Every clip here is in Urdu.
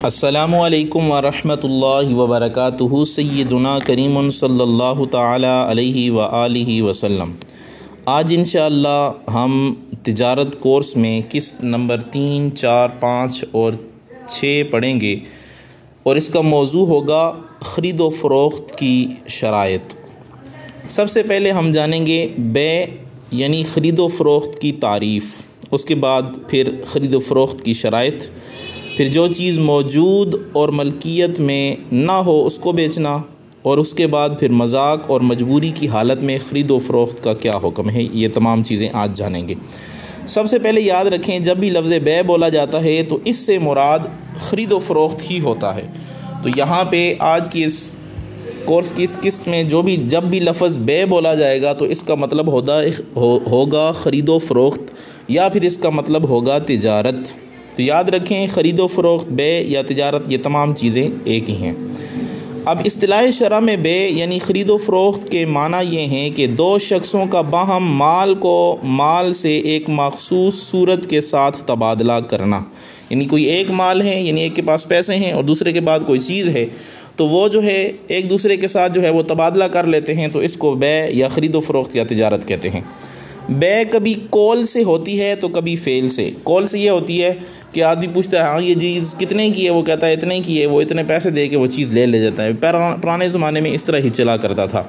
السلام علیکم ورحمۃ اللہ وبرکاتہ۔ سیدنا کریم صلی اللہ تعالی علیہ وآلہ وسلم۔ آج انشاءاللہ ہم تجارت کورس میں قسط نمبر 3، 4، 5 اور 6 پڑھیں گے، اور اس کا موضوع ہوگا خرید و فروخت کی شرائط۔ سب سے پہلے ہم جانیں گے بیع یعنی خرید و فروخت کی تعریف، اس کے بعد پھر خرید و فروخت کی شرائط، پھر جو چیز موجود اور ملکیت میں نہ ہو اس کو بیچنا، اور اس کے بعد پھر مذاق اور مجبوری کی حالت میں خرید و فروخت کا کیا حکم ہے۔ یہ تمام چیزیں آج جانیں گے۔ سب سے پہلے یاد رکھیں، جب بھی لفظ بیع بولا جاتا ہے تو اس سے مراد خرید و فروخت ہی ہوتا ہے۔ تو یہاں پہ آج کی اس کورس کی اس قسط میں جب بھی لفظ بیع بولا جائے گا تو اس کا مطلب ہوگا خرید و فروخت، یا پھر اس کا مطلب ہوگا تجارت۔ تو یاد رکھیں، خرید و فروخت، بیع یا تجارت، یہ تمام چیزیں ایک ہی ہیں۔ اب اصطلاح شرع میں بیع یعنی خرید و فروخت کے معنی یہ ہیں کہ دو شخصوں کا باہم مال کو مال سے ایک مخصوص صورت کے ساتھ تبادلہ کرنا۔ یعنی کوئی ایک مال ہے، یعنی ایک کے پاس پیسے ہیں اور دوسرے کے بعد کوئی چیز ہے، تو وہ جو ہے ایک دوسرے کے ساتھ جو ہے وہ تبادلہ کر لیتے ہیں، تو اس کو بیع یا خرید و فروخت یا تجارت کہتے ہیں۔ بیع کبھی قول سے ہوتی ہے تو کبھی فعل سے۔ قول سے یہ ہوتی ہے کہ آدمی پوچھتا ہے ہاں یہ چیز کتنے کی ہے، وہ کہتا ہے اتنے کی ہے، وہ اتنے پیسے دے کے وہ چیز لے جاتا ہے۔ پرانے زمانے میں اس طرح ہی چلا کرتا تھا۔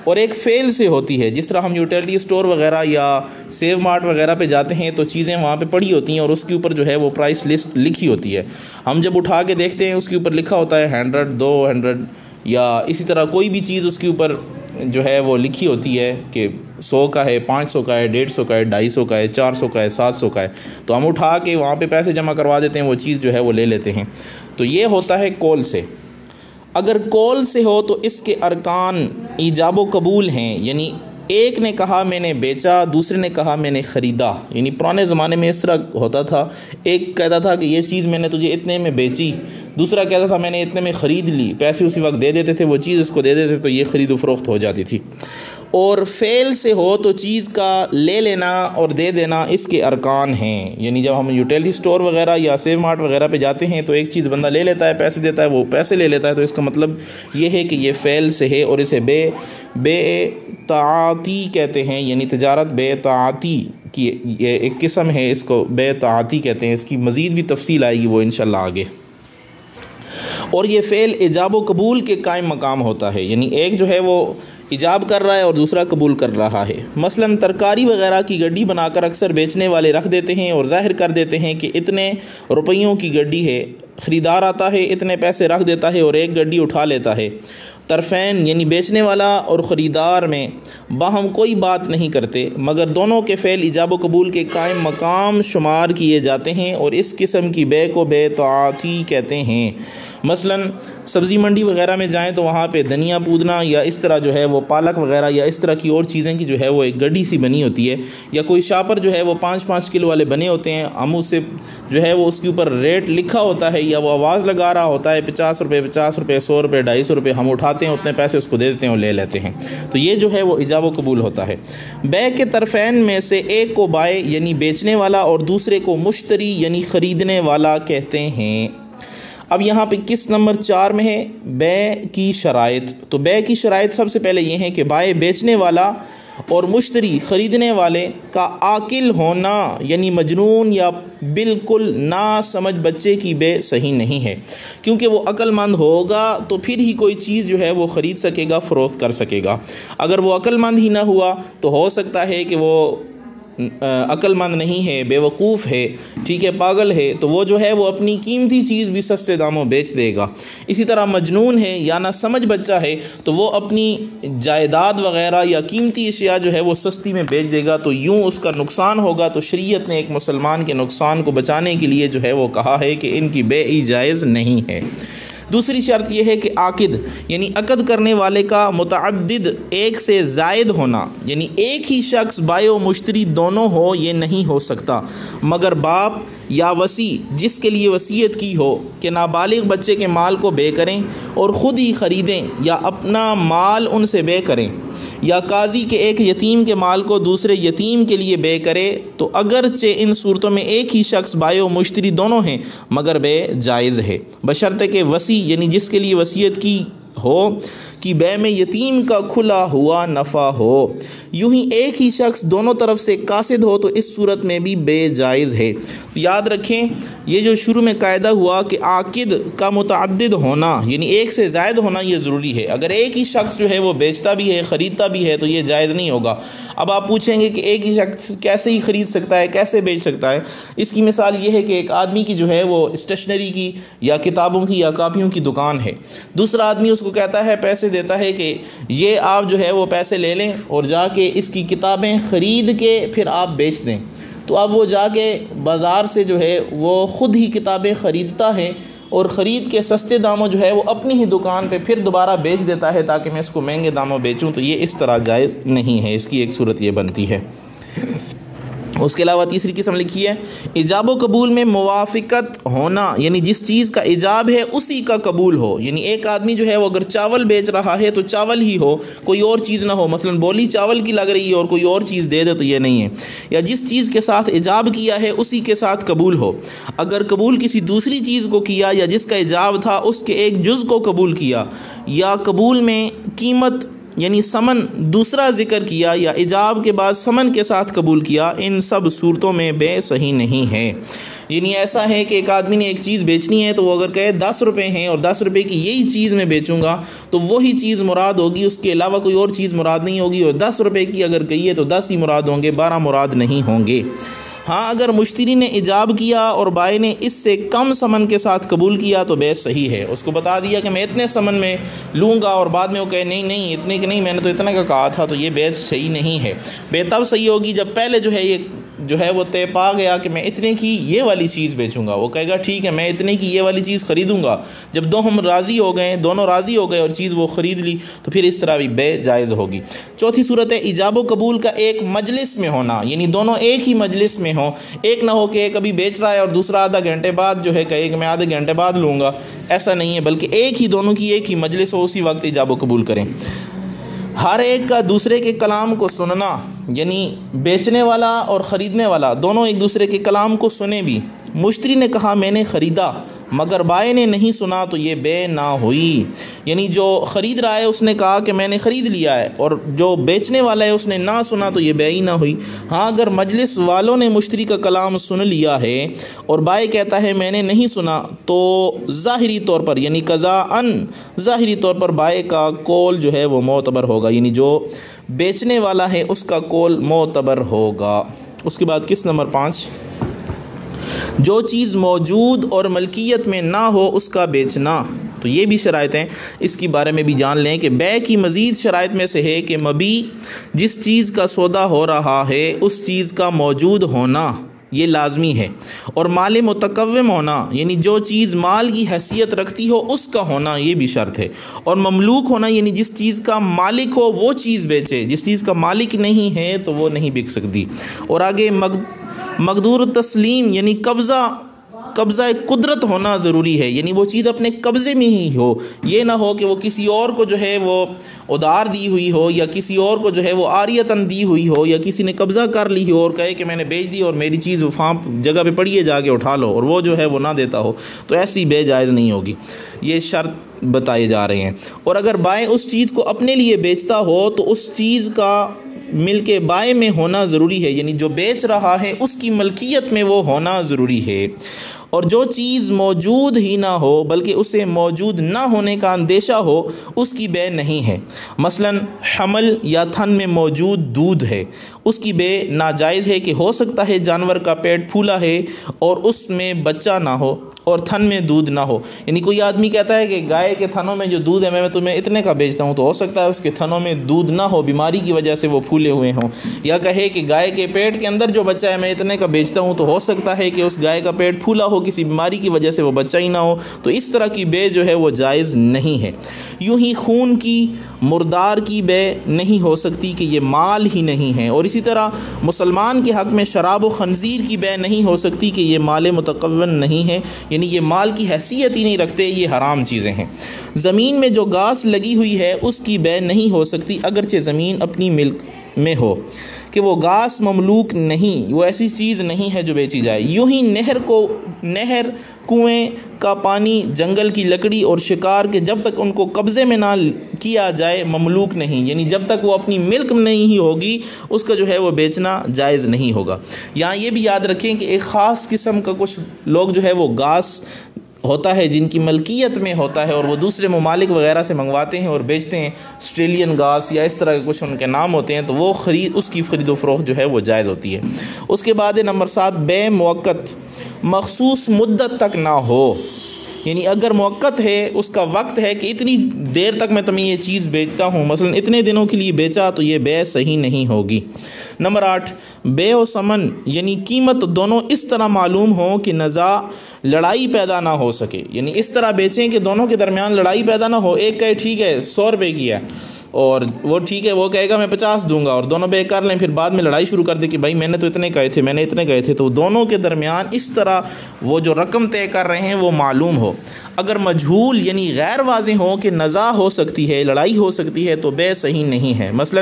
اور ایک فعل سے ہوتی ہے، جس طرح ہم یوٹیلٹی اسٹور وغیرہ یا سیو مارٹ وغیرہ پہ جاتے ہیں تو چیزیں وہاں پہ پڑی ہوتی ہیں اور اس کے اوپر جو ہے وہ پرائس لسٹ لکھی ہوتی ہے۔ ہم جب اٹھا کے دیکھتے ہیں اس کے اوپر لکھا ہوتا ہے 100، 200، یا اسی طرح کوئی بھی چیز اس کے اوپر جو ہے وہ لکھی ہوتی ہے کہ 100 کا ہے، 500 کا ہے، 150 کا ہے، 250 کا ہے، 400 کا ہے، 700 کا ہے، تو ہم اٹھا کے وہاں پہ پیسے جمع کروا دیتے ہیں، وہ چیز جو ہے وہ لے لیتے ہیں۔ تو یہ ہوتا ہے قول سے۔ اگر قول سے ہو تو اس کے ارکان ایجاب و قبول ہیں، یعنی ایک نے کہا میں نے بیچا، دوسرے نے کہا میں نے خریدا۔ یعنی پرانے زمانے میں اس طرح ہوتا تھا، ایک کہتا تھا کہ یہ چیز میں نے تجھے اتنے میں بیچی، دوسرا کہتا تھا میں نے اتنے میں خرید لی، پیسے اسی وقت دے دیتے تھے، وہ چیز اس کو دے دیتے، تو یہ خرید و فروخت ہو جاتی تھی۔ اور فعل سے ہو تو چیز کا لے لینا اور دے دینا اس کے ارکان ہیں۔ یعنی جب ہم یوٹیلٹی اسٹور وغیرہ یا سیو مارٹ وغیرہ پہ جاتے ہیں تو ایک چیز بندہ لے لیتا ہے، پیسے دیتا ہے، وہ پیسے لے لیتا ہے، تو اس کا مطلب یہ ہے کہ یہ فعل سے ہے، اور اسے بیع تعاطی کہتے ہیں۔ یعنی تجارت بیع تعاطی کی یہ ایک قسم ہے، اس کو بیع تعاطی کہتے ہیں۔ اس کی مزید بھی تفصیل آئے گی وہ انشاءاللہ آگے۔ اور یہ فعل ایجاب و قبول کے قائم مقام ہوتا ہے، یعنی ایک جو ہے وہ ایجاب کر رہا ہے اور دوسرا قبول کر رہا ہے۔ مثلا ترکاری وغیرہ کی گڈی بنا کر اکثر بیچنے والے رکھ دیتے ہیں اور ظاہر کر دیتے ہیں کہ اتنے روپیوں کی گڈی ہے، خریدار آتا ہے، اتنے پیسے رکھ دیتا ہے اور ایک گڈی اٹھا لیتا ہے۔ طرفین یعنی بیچنے والا اور خریدار میں باہم کوئی بات نہیں کرتے، مگر دونوں کے فعل ایجاب و قبول کے قائم مقام شمار کیے جاتے ہیں، اور اس قسم کی بیع کو بیع تعاطی کہتے ہیں۔ مثلا سبزی منڈی وغیرہ میں جائیں تو وہاں پہ دھنیا پودنا یا اس طرح جو ہے وہ پالک وغیرہ یا اس طرح کی اور چیزیں کی جو ہے وہ ایک گڈی سی بنی ہوتی ہے، یا کوئی شاپر جو ہے وہ 5-5 کلو والے بنے ہوتے ہیں، ہم اس سے جو ہے وہ اس کے اوپر ریٹ لکھا ہوتا ہے یا وہ آواز لگا رہا ہوتا ہے 50 روپے، 50 روپے، 100 روپے، 250 روپے، ہم اٹھاتے ہیں، اتنے پیسے اس کو دے دیتے ہیں اور لے لیتے ہیں۔ تو یہ جو ہے وہ ایجاب و قبول ہوتا ہے۔ بیع کے طرفین میں سے ایک کو بائع یعنی بیچنے والا اور دوسرے کو مشتری یعنی خریدنے والا کہتے ہیں۔ اب یہاں پہ قسط نمبر 4 میں ہے بیع کی شرائط۔ تو بیع کی شرائط سب سے پہلے یہ ہے کہ بائع بیچنے والا اور مشتری خریدنے والے کا عاقل ہونا، یعنی مجنون یا بالکل نا سمجھ بچے کی بیع صحیح نہیں ہے، کیونکہ وہ عقل مند ہوگا تو پھر ہی کوئی چیز جو ہے وہ خرید سکے گا، فروخت کر سکے گا۔ اگر وہ عقل مند ہی نہ ہوا تو ہو سکتا ہے کہ وہ عقل مند نہیں ہے، بے وقوف ہے، ٹھیک ہے، پاگل ہے، تو وہ جو ہے وہ اپنی قیمتی چیز بھی سستے داموں بیچ دے گا۔ اسی طرح مجنون ہے یا نہ سمجھ بچہ ہے تو وہ اپنی جائیداد وغیرہ یا قیمتی اشیاء جو ہے وہ سستی میں بیچ دے گا، تو یوں اس کا نقصان ہوگا۔ تو شریعت نے ایک مسلمان کے نقصان کو بچانے کے لیے جو ہے وہ کہا ہے کہ ان کی بیع جائز نہیں ہے۔ دوسری شرط یہ ہے کہ عاقد یعنی عقد کرنے والے کا متعدد ایک سے زائد ہونا، یعنی ایک ہی شخص بائع و مشتری دونوں ہو، یہ نہیں ہو سکتا، مگر باپ یا وصی جس کے لیے وصیت کی ہو کہ نابالغ بچے کے مال کو بیع کریں اور خود ہی خریدیں یا اپنا مال ان سے بیع کریں۔ یا قاضی کے ایک یتیم کے مال کو دوسرے یتیم کے لیے بے کرے تو اگرچہ ان صورتوں میں ایک ہی شخص بائع و مشتری دونوں ہیں مگر بے جائز ہے، بشرطے کہ وصی یعنی جس کے لیے وصیت کی ہو کہ بے میں یتیم کا کھلا ہوا نفع ہو۔ یوں ہی ایک ہی شخص دونوں طرف سے قاصد ہو تو اس صورت میں بھی بے جائز ہے۔ یاد رکھیں یہ جو شروع میں قاعدہ ہوا کہ عاقد کا متعدد ہونا یعنی ایک سے زائد ہونا یہ ضروری ہے۔ اگر ایک ہی شخص جو ہے وہ بیچتا بھی ہے خریدتا بھی ہے تو یہ جائز نہیں ہوگا۔ اب آپ پوچھیں گے کہ ایک ہی شخص کیسے ہی خرید سکتا ہے، کیسے بیچ سکتا ہے؟ اس کی مثال یہ ہے کہ ایک آدمی کی جو ہے وہ اسٹیشنری کی یا کتابوں کی یا کاپیوں کی دکان ہے، دوسرا آدمی اس کو کہتا ہے، پیسے دیتا ہے کہ یہ آپ جو ہے وہ پیسے لے لیں اور جا کے اس کی کتابیں خرید کے پھر آپ بیچ دیں۔ تو اب وہ جا کے بازار سے جو ہے وہ خود ہی کتابیں خریدتا ہے اور خرید کے سستے داموں جو ہے وہ اپنی ہی دکان پہ پھر دوبارہ بیچ دیتا ہے تاکہ میں اس کو مہنگے داموں بیچوں، تو یہ اس طرح جائز نہیں ہے۔ اس کی ایک صورت یہ بنتی ہے۔ اس کے علاوہ تیسری قسم لکھی ہے ایجاب و قبول میں موافقت ہونا، یعنی جس چیز کا ایجاب ہے اسی کا قبول ہو۔ یعنی ایک آدمی جو ہے وہ اگر چاول بیچ رہا ہے تو چاول ہی ہو، کوئی اور چیز نہ ہو، مثلا بولی چاول کی لگ رہی ہے اور کوئی اور چیز دے دے تو یہ نہیں ہے۔ یا جس چیز کے ساتھ ایجاب کیا ہے اسی کے ساتھ قبول ہو۔ اگر قبول کسی دوسری چیز کو کیا یا جس کا ایجاب تھا اس کے ایک جز کو قبول کیا، یا قبول میں قیمت یعنی ثمن دوسرا ذکر کیا، یا ایجاب کے بعد ثمن کے ساتھ قبول کیا، ان سب صورتوں میں بے صحیح نہیں ہے۔ یعنی ایسا ہے کہ ایک آدمی نے ایک چیز بیچنی ہے تو وہ اگر کہے 10 روپے ہیں اور 10 روپے کی یہی چیز میں بیچوں گا تو وہی چیز مراد ہوگی، اس کے علاوہ کوئی اور چیز مراد نہیں ہوگی، اور 10 روپے کی اگر کہی ہے تو 10 ہی مراد ہوں گے، 12 مراد نہیں ہوں گے۔ ہاں اگر مشتری نے ایجاب کیا اور بائع نے اس سے کم ثمن کے ساتھ قبول کیا تو بے صحیح ہے۔ اس کو بتا دیا کہ میں اتنے ثمن میں لوں گا اور بعد میں وہ کہے نہیں اتنے کے نہیں، میں نے تو اتنے کا کہا تھا، تو یہ بے صحیح نہیں ہے۔ بے تب صحیح ہوگی جب پہلے جو ہے وہ طے پا گیا کہ میں اتنے کی یہ والی چیز بیچوں گا، وہ کہے گا ٹھیک ہے میں اتنے کی یہ والی چیز خریدوں گا۔ جب دونوں راضی ہو گئے اور چیز وہ خرید لی تو پھر اس طرح بھی بے جائز ہوگی۔ چوتھی صورت ہے ایجاب و قبول کا ایک مجلس میں ہونا، یعنی دونوں ایک ہی مجلس میں ہوں، ایک نہ ہو کہ ایک ابھی بیچ رہا ہے اور دوسرا آدھا گھنٹے بعد جو ہے کہے کہ میں آدھے گھنٹے بعد لوں گا، ایسا نہیں ہے، بلکہ ایک ہی دونوں کی ایک ہی مجلس ہو، اسی وقت ایجاب و قبول کریں۔ ہر ایک کا دوسرے کے کلام کو سننا، یعنی بیچنے والا اور خریدنے والا دونوں ایک دوسرے کے کلام کو سنیں بھی۔ مشتری نے کہا میں نے خریدا مگر بائع نے نہیں سنا تو یہ بے نہ ہوئی، یعنی جو خرید رہا ہے اس نے کہا کہ میں نے خرید لیا ہے اور جو بیچنے والا ہے اس نے نہ سنا تو یہ بے ہی نہ ہوئی۔ ہاں اگر مجلس والوں نے مشتری کا کلام سن لیا ہے اور بائع کہتا ہے میں نے نہیں سنا تو ظاہری طور پر یعنی قضاءً ظاہری طور پر بائع کا قول جو ہے وہ معتبر ہوگا، یعنی جو بیچنے والا ہے اس کا قول معتبر ہوگا۔ اس کے بعد قسط نمبر 5، جو چیز موجود اور ملکیت میں نہ ہو اس کا بیچنا۔ تو یہ بھی شرائط ہیں، اس کی بارے میں بھی جان لیں کہ بیع کی مزید شرائط میں سے ہے کہ مبیع جس چیز کا سودا ہو رہا ہے اس چیز کا موجود ہونا یہ لازمی ہے، اور مال متقوم ہونا یعنی جو چیز مال کی حیثیت رکھتی ہو اس کا ہونا یہ بھی شرط ہے، اور مملوک ہونا یعنی جس چیز کا مالک ہو وہ چیز بیچے، جس چیز کا مالک نہیں ہے تو وہ نہیں بک سکتی۔ اور آگے مقدور تسلیم یعنی قبضہ قدرت ہونا ضروری ہے، یعنی وہ چیز اپنے قبضے میں ہی ہو، یہ نہ ہو کہ وہ کسی اور کو جو ہے وہ ادھار دی ہوئی ہو یا کسی اور کو جو ہے وہ عاریتاً دی ہوئی ہو یا کسی نے قبضہ کر لی ہو اور کہے کہ میں نے بیچ دی اور میری چیز وہاں جگہ پہ پڑی ہے جا کے اٹھا لو، اور وہ جو ہے وہ نہ دیتا ہو، تو ایسی بے جائز نہیں ہوگی۔ یہ شرط بتائے جا رہے ہیں۔ اور اگر بائع اس چیز کو اپنے لیے بیچتا ہو تو اس چیز کا ملک بائع میں ہونا ضروری ہے، یعنی جو بیچ رہا ہے اس کی ملکیت میں وہ ہونا ضروری ہے، اور جو چیز موجود ہی نہ ہو بلکہ اسے موجود نہ ہونے کا اندیشہ ہو اس کی بے نہیں ہے۔ مثلا حمل یا تھن میں موجود دودھ ہے، اس کی بے ناجائز ہے کہ ہو سکتا ہے جانور کا پیٹ پھولا ہے اور اس میں بچہ نہ ہو اور تھن میں دودھ نہ ہو، یعنی کوئی آدمی کہتا ہے کہ گائے کے تھنوں میں جو دودھ ہے میں تمہیں اتنے کا بیچتا ہوں، تو ہو سکتا ہے اس کے تھنوں میں دودھ نہ ہو، بیماری کی وجہ سے وہ پھولے ہوئے ہوں، یا کہے کہ گائے کے پیٹ کے اندر جو بچہ ہے میں اتنے کا بیچتا ہوں، تو ہو سکتا ہے کہ اس گائے کا پیٹ پھولا ہو، کسی بیماری کی وجہ سے وہ بچہ ہی نہ ہو، تو اس طرح کی بے جو ہے وہ جائز نہیں ہے۔ یوں ہی خون کی مردار کی بے نہیں ہو سکتی کہ یہ مال ہی نہیں ہے، اور اسی طرح مسلمان کے حق میں شراب و خنزیر کی بے نہیں ہو سکتی کہ یہ مال متقون نہیں ہے، یعنی یہ مال کی حیثیت ہی نہیں رکھتے، یہ حرام چیزیں ہیں۔ زمین میں جو گھاس لگی ہوئی ہے اس کی بے نہیں ہو سکتی اگرچہ زمین اپنی ملک میں ہو، کہ وہ گھاس مملوک نہیں، وہ ایسی چیز نہیں ہے جو بیچی جائے۔ یوں ہی نہر، کنویں کا پانی، جنگل کی لکڑی اور شکار کے جب تک ان کو قبضے میں نہ کیا جائے مملوک نہیں، یعنی جب تک وہ اپنی ملک نہیں ہی ہوگی اس کا جو ہے وہ بیچنا جائز نہیں ہوگا۔ یہاں یہ بھی یاد رکھیں کہ ایک خاص قسم کا کچھ لوگ جو ہے وہ گھاس ہوتا ہے جن کی ملکیت میں ہوتا ہے اور وہ دوسرے ممالک وغیرہ سے منگواتے ہیں اور بیچتے ہیں، آسٹریلین گھاس یا اس طرح کے کچھ ان کے نام ہوتے ہیں، تو وہ اس کی خرید و فروخت جو ہے وہ جائز ہوتی ہے۔ اس کے بعد نمبر 7 بے موقت، مخصوص مدت تک نہ ہو، یعنی اگر موقت ہے، اس کا وقت ہے کہ اتنی دیر تک میں تمہیں یہ چیز بیچتا ہوں، مثلا اتنے دنوں کے لیے بیچا، تو یہ بے صحیح نہیں ہوگی۔ نمبر 8 بے و ثمن، یعنی قیمت دونوں اس طرح معلوم ہو کہ نزاع لڑائی پیدا نہ ہو سکے، یعنی اس طرح بیچیں کہ دونوں کے درمیان لڑائی پیدا نہ ہو۔ ایک کہے ٹھیک ہے 100 روپے کی ہے اور وہ ٹھیک ہے وہ کہے گا میں 50 دوں گا، اور دونوں بے کر لیں، پھر بعد میں لڑائی شروع کر دے کہ بھائی میں نے تو اتنے کہے تھے، میں نے اتنے کہے تھے، تو دونوں کے درمیان اس طرح وہ جو رقم طے کر رہے ہیں وہ معلوم ہو۔ اگر مجہول یعنی غیر واضح ہو کہ نزاع ہو سکتی ہے، لڑائی ہو سکتی ہے، تو بے صحیح نہیں ہے۔ مثلا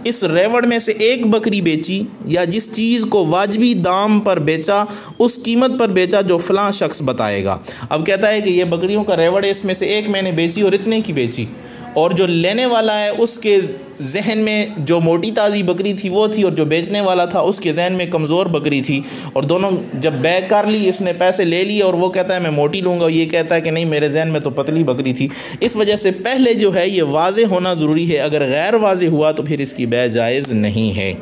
اس ریوڑ میں سے ایک بکری بیچی یا جس چیز کو واجبی دام پر بیچا اس قیمت پر بیچا جو فلاں شخص بتائے گا۔ اب کہتا ہے کہ یہ بکریوں کا ریوڑ ہے، اس میں سے ایک میں نے بیچی اور اتنے کی بیچی، اور جو لینے والا ہے اس کے ذہن میں جو موٹی تازی بکری تھی وہ تھی، اور جو بیچنے والا تھا اس کے ذہن میں کمزور بکری تھی، اور دونوں جب بے کر لی، اس نے پیسے لے لیے اور وہ کہتا ہے میں موٹی لوں گا، یہ کہتا ہے کہ نہیں میرے ذہن میں تو پتلی بکری تھی۔ اس وجہ سے پہلے جو ہے یہ واضح ہونا ضروری ہے، اگر غیر واضح ہوا تو پھر اس کی بے جائز نہیں ہے۔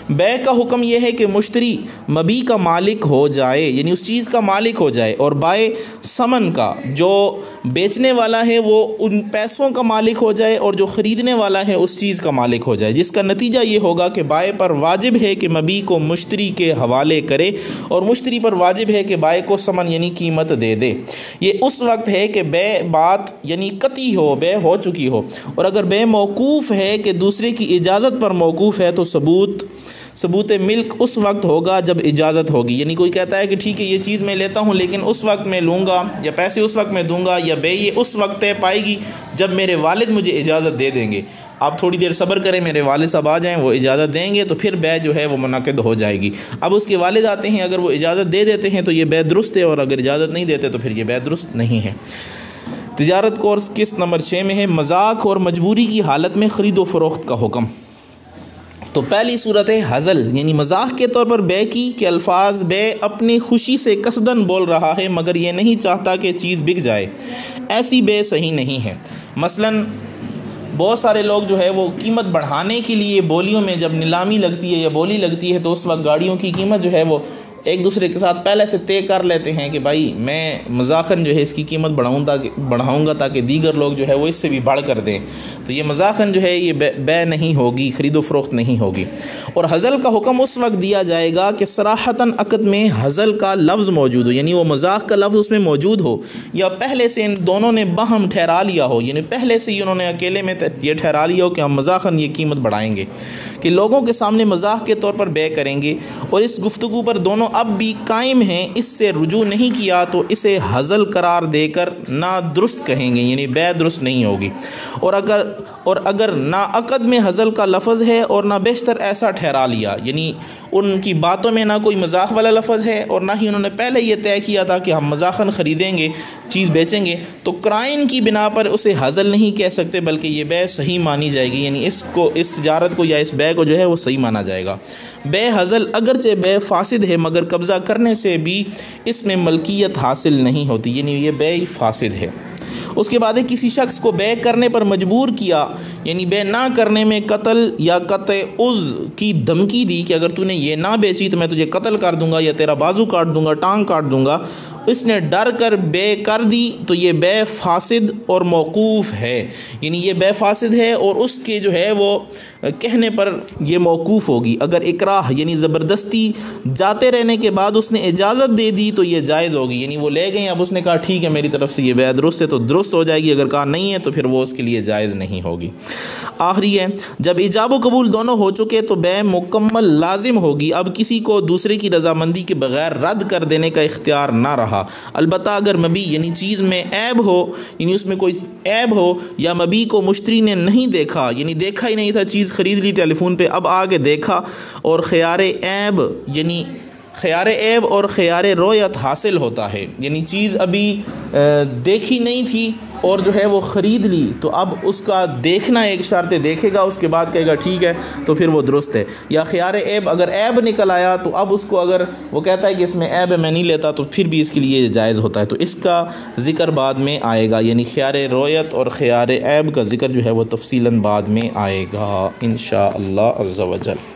بے کا حکم یہ ہے کہ مشتری مبی کا مالک ہو جائے، یعنی اس چیز کا مالک ہو جائے، اور بائے ثمن کا، جو بیچنے والا ہے وہ ان پیسوں کا مالک ہو جائے، اور جو خریدنے والا ہے اس چیز کا مالک ہو جائے، جس کا نتیجہ یہ ہوگا کہ بائع پر واجب ہے کہ مبی کو مشتری کے حوالے کرے، اور مشتری پر واجب ہے کہ بائع کو ثمن یعنی قیمت دے دے۔ یہ اس وقت ہے کہ بے بات یعنی قطعی ہو، بے ہو چکی ہو، اور اگر بے موقوف ہے کہ دوسرے کی اجازت پر موقوف ہے تو ثبوت ملک اس وقت ہوگا جب اجازت ہوگی، یعنی کوئی کہتا ہے کہ ٹھیک ہے یہ چیز میں لیتا ہوں لیکن اس وقت میں لوں گا، یا پیسے اس وقت میں دوں گا، یا بے یہ اس وقت طے پائے گی جب میرے والد مجھے اجازت دے دیں گے، آپ تھوڑی دیر صبر کریں، میرے والد صاحب آ جائیں، وہ اجازت دیں گے تو پھر بے جو ہے وہ منعقد ہو جائے گی۔ اب اس کے والد آتے ہیں، اگر وہ اجازت دے دیتے ہیں تو یہ بے درست ہے، اور اگر اجازت نہیں دیتے تو پھر یہ بے درست نہیں ہے۔ تجارت کورس قسط نمبر 6 میں ہے مذاق اور مجبوری کی حالت میں خرید و فروخت کا حکم۔ تو پہلی صورت ہے حزل، یعنی مذاق کے طور پر بے کی، کہ الفاظ بے اپنی خوشی سے قصدن بول رہا ہے مگر یہ نہیں چاہتا کہ چیز بک جائے، ایسی بے صحیح نہیں ہے۔ مثلا بہت سارے لوگ جو ہے وہ قیمت بڑھانے کے لیے بولیوں میں جب نیلامی لگتی ہے یا بولی لگتی ہے تو اس وقت گاڑیوں کی قیمت جو ہے وہ ایک دوسرے کے ساتھ پہلے سے طے کر لیتے ہیں کہ بھائی میں مذاقاً جو ہے اس کی قیمت بڑھاؤں گا تاکہ دیگر لوگ جو ہے وہ اس سے بھی بڑھ کر دیں، تو یہ مذاقاً جو ہے یہ بے نہیں ہوگی، خرید و فروخت نہیں ہوگی۔ اور حزل کا حکم اس وقت دیا جائے گا کہ صراحتاً عقد میں حزل کا لفظ موجود ہو، یعنی وہ مذاق کا لفظ اس میں موجود ہو، یا پہلے سے ان دونوں نے باہم ٹھہرا لیا ہو، یعنی پہلے سے ہی انہوں نے اکیلے میں یہ ٹھہرا لیا ہو کہ ہم مذاقاً یہ قیمت بڑھائیں گے، کہ لوگوں کے سامنے مذاق کے طور پر بے کریں گے، اور اس گفتگو پر دونوں اب بھی قائم ہیں، اس سے رجوع نہیں کیا تو اسے حزل قرار دے کر نہ درست کہیں گے، یعنی بے درست نہیں ہوگی۔ اور اگر نہ عقد میں حزل کا لفظ ہے اور نہ بیشتر ایسا ٹھہرا لیا، یعنی ان کی باتوں میں نہ کوئی مذاق والا لفظ ہے اور نہ ہی انہوں نے پہلے یہ طے کیا تھا کہ ہم مذاقاً خریدیں گے، چیز بیچیں گے، تو قرائن کی بنا پر اسے حزل نہیں کہہ سکتے بلکہ یہ بے صحیح مانی جائے گی، یعنی اس تجارت کو یا اس بے کو جو ہے وہ صحیح مانا جائے گا۔ بے حزل اگرچہ بے فاسد ہے مگر قبضہ کرنے سے بھی اس میں ملکیت حاصل نہیں ہوتی، یعنی یہ بے فاسد ہے۔ اس کے بعد کسی شخص کو بے کرنے پر مجبور کیا، یعنی بے نہ کرنے میں قتل یا قطع عضو کی دھمکی دی کہ اگر تو نے یہ نہ بیچی تو میں تجھے قتل کر دوں گا یا تیرا بازو کاٹ دوں گا، ٹانگ کاٹ دوں گا، اس نے ڈر کر بے کر دی تو یہ بے فاسد اور موقوف ہے، یعنی یہ بے فاسد ہے اور اس کے جو ہے وہ کہنے پر یہ موقوف ہوگی۔ اگر اکراہ یعنی زبردستی جاتے رہنے کے بعد اس نے اجازت دے دی تو یہ جائز ہوگی، یعنی وہ لے گئے، اب اس نے کہا ٹھیک ہے میری طرف سے یہ بے درست ہے تو درست ہو جائے گی، اگر کہا نہیں ہے تو پھر وہ اس کے لیے جائز نہیں ہوگی۔ آخری ہے جب ایجاب و قبول دونوں ہو چکے تو بے مکمل لازم ہوگی، اب کسی کو دوسرے کی رضامندی کے بغیر رد کر دینے کا اختیار نہ رہا۔ رہا۔ البتہ اگر مبی یعنی چیز میں عیب ہو، یعنی اس میں کوئی عیب ہو، یا مبی کو مشتری نے نہیں دیکھا، یعنی دیکھا ہی نہیں تھا، چیز خرید لی ٹیلی فون پہ، اب آ کے دیکھا اور خیار عیب یعنی خیار عیب اور خیار رویت حاصل ہوتا ہے، یعنی چیز ابھی دیکھی نہیں تھی اور جو ہے وہ خرید لی، تو اب اس کا دیکھنا ایک شرط، دیکھے گا اس کے بعد کہے گا ٹھیک ہے تو پھر وہ درست ہے۔ یا خیار عیب، اگر عیب نکل آیا تو اب اس کو اگر وہ کہتا ہے کہ اس میں عیب ہے میں نہیں لیتا، تو پھر بھی اس کے لیے جائز ہوتا ہے، تو اس کا ذکر بعد میں آئے گا، یعنی خیار رویت اور خیار عیب کا ذکر جو ہے وہ تفصیلاً بعد میں آئے گا انشاءاللہ عز و جل۔